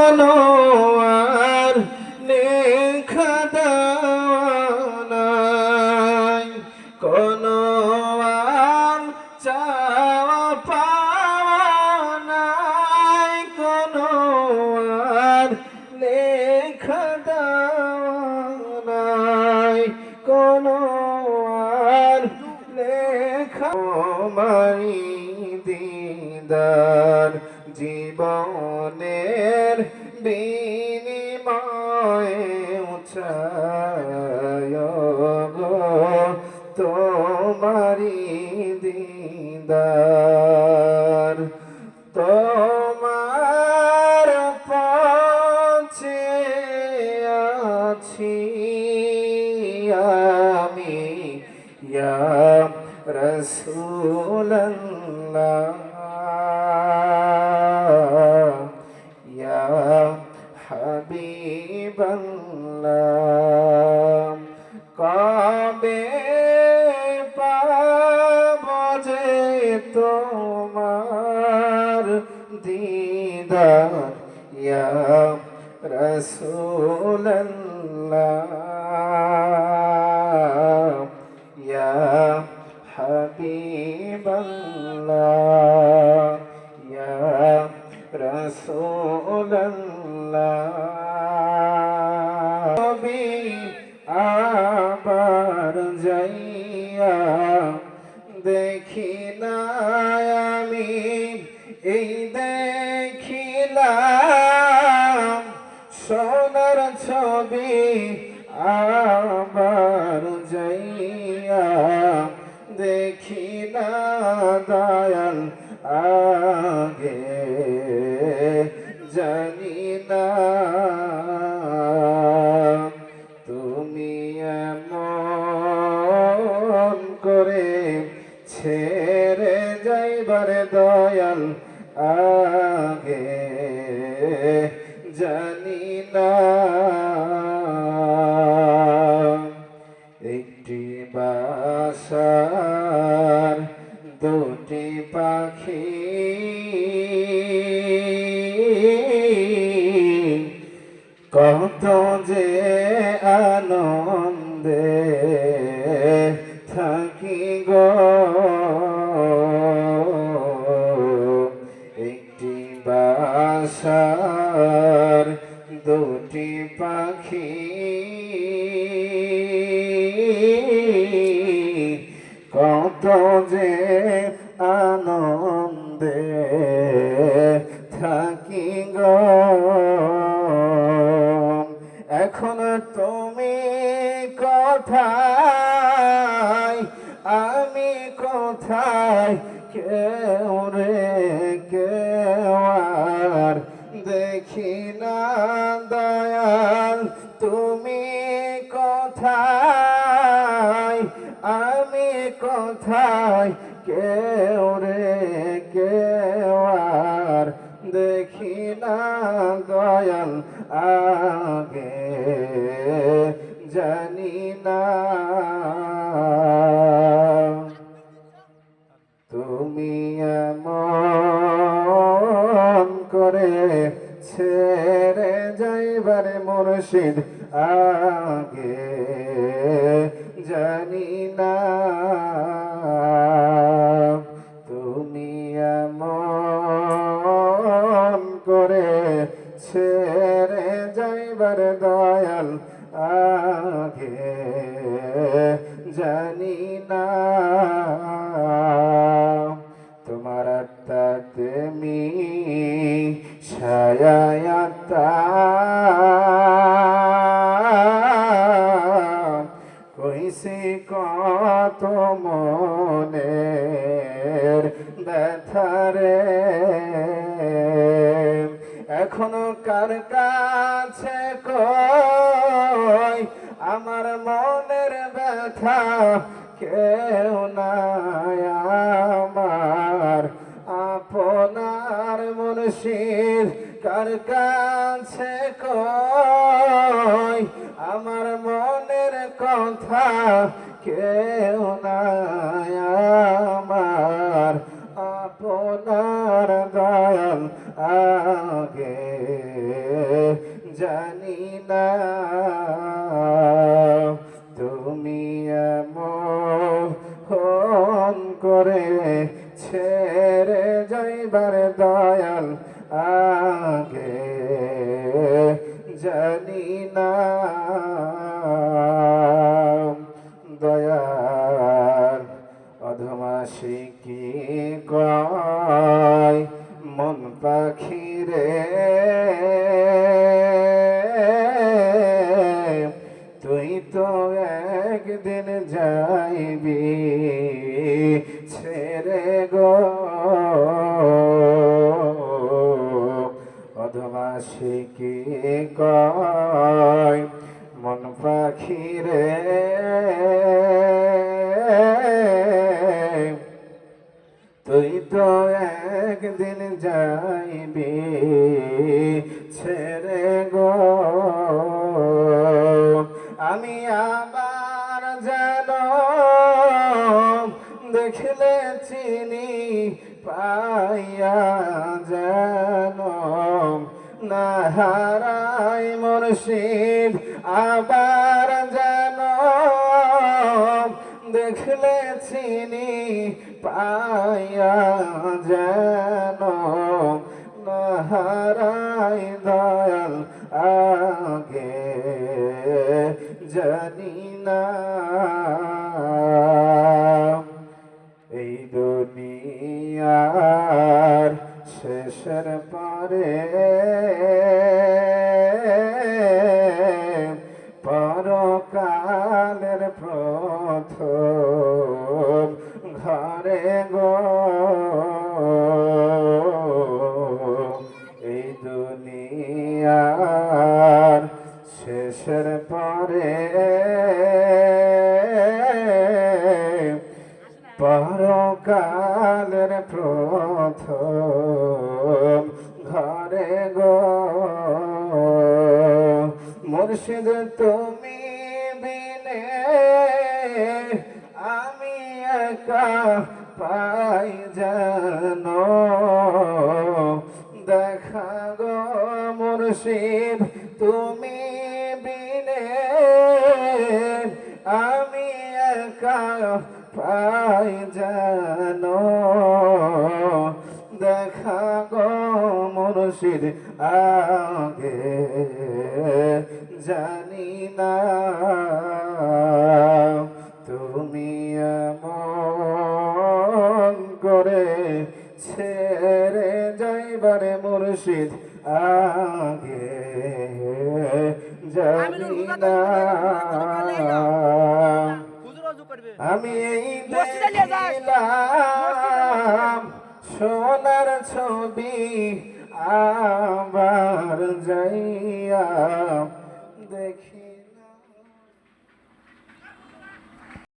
কোনো আর লেখা দেওয়া নাই, কোনো আর চাওয়া পাওয়া নাই, কোনো আর লেখা দেওয়া নাই, কোনো আর লেখা। তোমারি দিদার জীবনের বিনিময়ে উঠায় গো, তোমারি দিদার। তোমার পথে আছি আমি ইয়া রাসূলুল্লাহ, ইয়া হাবিবাল্লাহ। কবে পাব যে তোমার দিদার ইয়া রাসূলুল্লাহ, ইয়া হাবিবাল্লাহ, ইয়া রাসূলুল্লাহ। কবে আবার যাইয়া দেখি না আমি, এই দেখিলাম সোনার ছবি। আবার যাইয়া দেখি না দয়াল আগে জানি না, তুমি এমন করে ছেড়ে যাইবার দয়াল আগে জানি না। একটি বাসার দুটি পাখি, কত যে আনন্দে থাকি গো। একটি বাসার দুটি পাখি, কত যে আনন্দে থাকি গো। এখন তুমি কোথায়, আমি কোথায়, কেউ রে কেউ আর দেখি না দয়াল। তুমি কোথায়, আমি কোথায়, কেউ রে কেউ আর দেখি না দয়াল আগে জানি না। তুমি এমন করে ছেড়ে যাইবারে মুর্শিদ আগে জানি না। তুমি এমন করে ছেড়ে যাইবার দয়াল আগে জানি না। তোমার আত্মাতে মি ছায়ায়াতা কইছি কত মনের ব্যথারে, এখনো কার কাছে কই আমার মনের ব্যথা, কেউ নাই আমার আপনার মুর্শিদ। কার কাছে কই আমার মনের কথা, কেউ নাই আমার আপনার দয়াল আগে জানি না তুমি এমন করে ছেড়ে যাইবার দয়াল আগে জানি না দয়াল অধমাসি কি কয় মন পাখি রে তুই তো একদিন যাইবি ছেড়ে গো অধমাসি কি কয় মন পাখি রে তুই তো একদিন যাইবি ছেড়ে গো আমি আবার যেন দেখলে চিনি পাইয়া যেন না হারাই মুর্শিদ আবার যেন দেখলে চিনি পাইয়া যেন না হারাই দয়াল আগে জানি না এই দুনিয়ার শেষের পরে পরকালের প্রথম ঘরে গো এই দুনিয়ার শেষের পরে পরকালের প্রথম ঘরে গো মুর্শিদ তুমি বিনে আমি একা পাই যেন দেখা গো মুর্শিদ তুমি বিনে আমি একা পাই যেন দেখা গো মুর্শিদ আগে জানি না তুমি এমন করে ছেড়ে যাইবারে মুর্শিদ আগে জানি না আমি এই দেখিলাম সোনার ছবি আবার যাইয়া দেখি